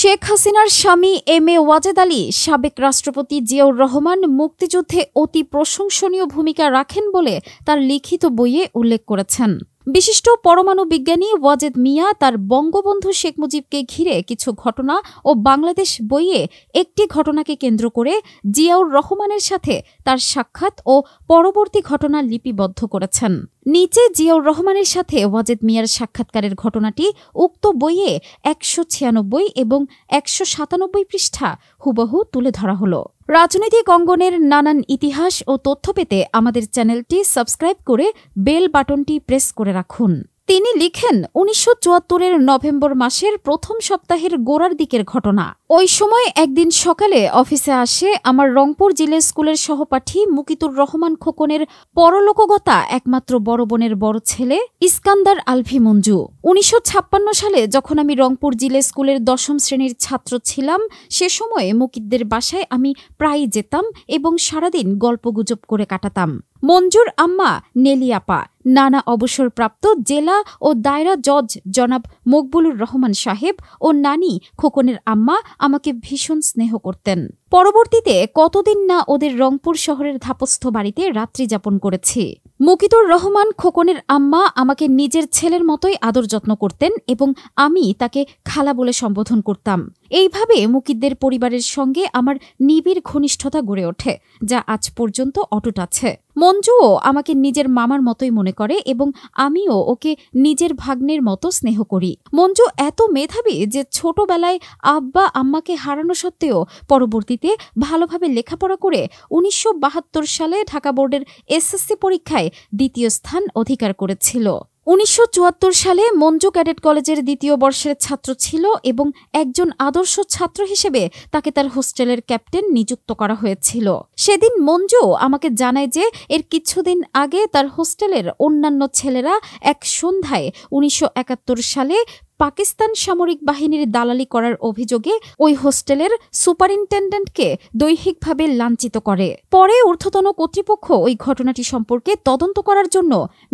শেখ হাসিনার স্বামী M A Wazed Ali সাবেক রাষ্ট্রপতি জিয়াউর রহমান মুক্তিযুদ্ধে অতি প্রশংসনীয় ভূমিকা রাখেন বলে তার লিখিত বইয়ে উল্লেখ করেছেন। বিশিষ্ট পরমাণু বিজ্ঞানী ওয়াজেদ মিয়া তার বঙ্গবন্ধু শেখ মুজিবকে ঘিরে কিছু ঘটনা ও বাংলাদেশ বইয়ে একটি ঘটনাকে কেন্দ্র করে জিয়াউর রহমানের সাথে তার সাক্ষাৎ ও পরবর্তী ঘটনা লিপিবদ্ধ করেছেন। নিচে জিয়াউর রহমানের সাথে ওয়াজেদ মিয়ার সাক্ষাৎকারের ঘটনাটি উক্ত বইয়ে ১৯৬ এবং ১৯৭ পৃষ্ঠা হুবহু তুলে ধরা হল। রাজনৈতিক অঙ্গনের নানান ইতিহাস ও তথ্য পেতে আমাদের চ্যানেলটি সাবস্ক্রাইব করে বেল বাটনটি প্রেস করে রাখুন। তিনি লিখেন, ১৯৭৪-এর নভেম্বর মাসের প্রথম সপ্তাহের গোড়ার দিকের ঘটনা। ওই সময় একদিন সকালে অফিসে আসে আমার রংপুর জিলা স্কুলের সহপাঠী মুকিতুর রহমান খোকনের পরলোকগতা একমাত্র বড় বোনের বড় ছেলে ইস্কান্দার আলভি মঞ্জু। ১৯৫৬ সালে যখন আমি রংপুর জিলা স্কুলের ১০ম শ্রেণীর ছাত্র ছিলাম, সে সময়ে মুকিতদের বাসায় আমি প্রায়ই যেতাম এবং সারাদিন গল্পগুজব করে কাটাতাম। মঞ্জুর আম্মা নেলি আপা, নানা অবসরপ্রাপ্ত জেলা ও দায়রা জজ জনাব মকবুলুর রহমান সাহেব ও নানি খোকনের আম্মা আমাকে ভীষণ স্নেহ করতেন। পরবর্তীতে কতদিন না ওদের রংপুর শহরের ধাপস্থ বাড়িতে রাত্রি যাপন করেছি। মুকিতুর রহমান খোকনের আম্মা আমাকে নিজের ছেলের মতোই আদর যত্ন করতেন এবং আমি তাকে খালা বলে সম্বোধন করতাম। এইভাবে মুকিতদের পরিবারের সঙ্গে আমার নিবিড় ঘনিষ্ঠতা গড়ে ওঠে, যা আজ পর্যন্ত অটুট আছে। মঞ্জুও আমাকে নিজের মামার মতোই মনে করে এবং আমিও ওকে নিজের ভাগ্নের মতো স্নেহ করি। মঞ্জু এত মেধাবী যে ছোটবেলায় আব্বা আম্মাকে হারানো সত্ত্বেও পরবর্তীতে ভালোভাবে লেখাপড়া করে ১৯৭২ সালে ঢাকা বোর্ডের এসএসসি পরীক্ষায় দ্বিতীয় স্থান অধিকার করেছিল। ১৯৭৪ সালে মঞ্জু ক্যাডেট কলেজের দ্বিতীয় বর্ষের ছাত্র ছিল এবং একজন আদর্শ ছাত্র হিসেবে তাকে তার হোস্টেলের ক্যাপ্টেন নিযুক্ত করা হয়েছিল। সেদিন মঞ্জু আমাকে জানায় যে এর কিছুদিন আগে তার হোস্টেলের অন্যান্য ছেলেরা এক সন্ধ্যায় ১৯৭১ সালে পাকিস্তান সামরিক বাহিনীর দালালি করার অভিযোগে ওই হোস্টেলের সুপারিনটেন্ডেন্টকে দৈহিকভাবে লাঞ্ছিত করে। পরে ঊর্ধ্বতন কর্তৃপক্ষ ওই ঘটনাটি সম্পর্কে তদন্ত করার জন্য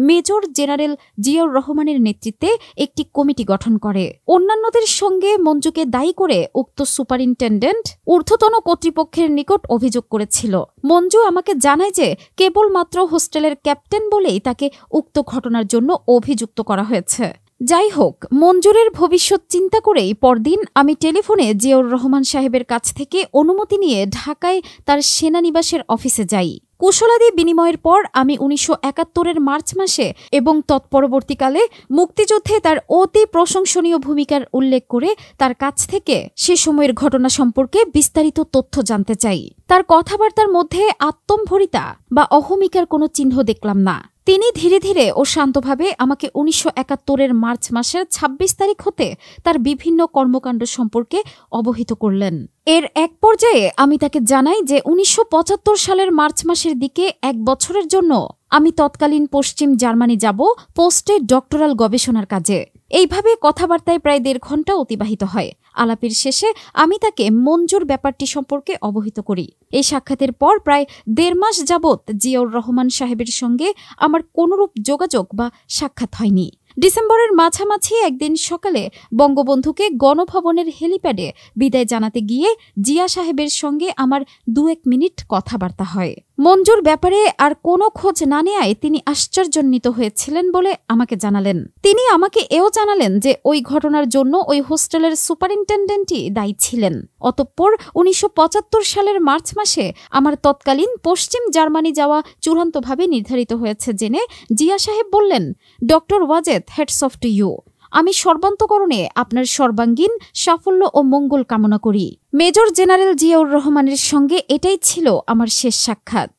মেজর জেনারেল জিয়াউর রহমানের নেতৃত্বে একটি কমিটি গঠন করে। অন্যান্যদের সঙ্গে মঞ্জুকে দায়ী করে উক্ত সুপারিনটেন্ডেন্ট ঊর্ধ্বতন কর্তৃপক্ষের নিকট অভিযোগ করেছিল। মঞ্জু আমাকে জানায় যে কেবলমাত্র হোস্টেলের ক্যাপ্টেন বলেই তাকে উক্ত ঘটনার জন্য অভিযুক্ত করা হয়েছে। যাই হোক, মঞ্জুরের ভবিষ্যৎ চিন্তা করেই পরদিন আমি টেলিফোনে জিয়াউর রহমান সাহেবের কাছ থেকে অনুমতি নিয়ে ঢাকায় তার সেনানিবাসের অফিসে যাই। কুশলাদি বিনিময়ের পর আমি ১৯৭১-এর মার্চ মাসে এবং তৎপরবর্তীকালে মুক্তিযুদ্ধে তার অতি প্রশংসনীয় ভূমিকার উল্লেখ করে তার কাছ থেকে সে সময়ের ঘটনা সম্পর্কে বিস্তারিত তথ্য জানতে চাই। তার কথাবার্তার মধ্যে আত্মম্ভরিতা বা অহমিকার কোনো চিহ্ন দেখলাম না। তিনি ধীরে ধীরে ও শান্তভাবে আমাকে ১৯৭১-এর মার্চ মাসের ২৬ তারিখ হতে তার বিভিন্ন কর্মকাণ্ড সম্পর্কে অবহিত করলেন। এর এক পর্যায়ে আমি তাকে জানাই যে ১৯৭৫ সালের মার্চ মাসের দিকে ১ বছরের জন্য আমি তৎকালীন পশ্চিম জার্মানি যাব পোস্টে ডক্টরাল গবেষণার কাজে। এইভাবে কথাবার্তায় প্রায় ১.৫ ঘণ্টা অতিবাহিত হয়। আলাপের শেষে আমি তাকে মঞ্জুর ব্যাপারটি সম্পর্কে অবহিত করি। এই সাক্ষাতের পর প্রায় ১.৫ মাস যাবৎ জিয়াউর রহমান সাহেবের সঙ্গে আমার কোনরূপ যোগাযোগ বা সাক্ষাৎ হয়নি। ডিসেম্বরের মাঝামাঝি একদিন সকালে বঙ্গবন্ধুকে গণভবনের হেলিপ্যাডে বিদায় জানাতে গিয়ে জিয়া সাহেবের সঙ্গে আমার ২-১ মিনিট কথাবার্তা হয়। মঞ্জুর ব্যাপারে আর কোনো খোঁজ না নেয়ায় তিনি আশ্চর্যান্বিত হয়েছিলেন বলে আমাকে জানালেন। তিনি আমাকে এও জানালেন যে ওই ঘটনার জন্য ওই হোস্টেলের সুপারিনটেন্ডেন্টই দায়ী ছিলেন। অতঃপর ১৯৭৫ সালের মার্চ মাসে আমার তৎকালীন পশ্চিম জার্মানি যাওয়া চূড়ান্তভাবে নির্ধারিত হয়েছে জেনে জিয়া সাহেব বললেন, doctor Wazed, hats off to you. আমি সর্বান্তকরণে আপনার সর্বাঙ্গীন সাফল্য ও মঙ্গল কামনা করি। মেজর জেনারেল জিয়াউর রহমানের সঙ্গে এটাই ছিল আমার শেষ সাক্ষাৎ।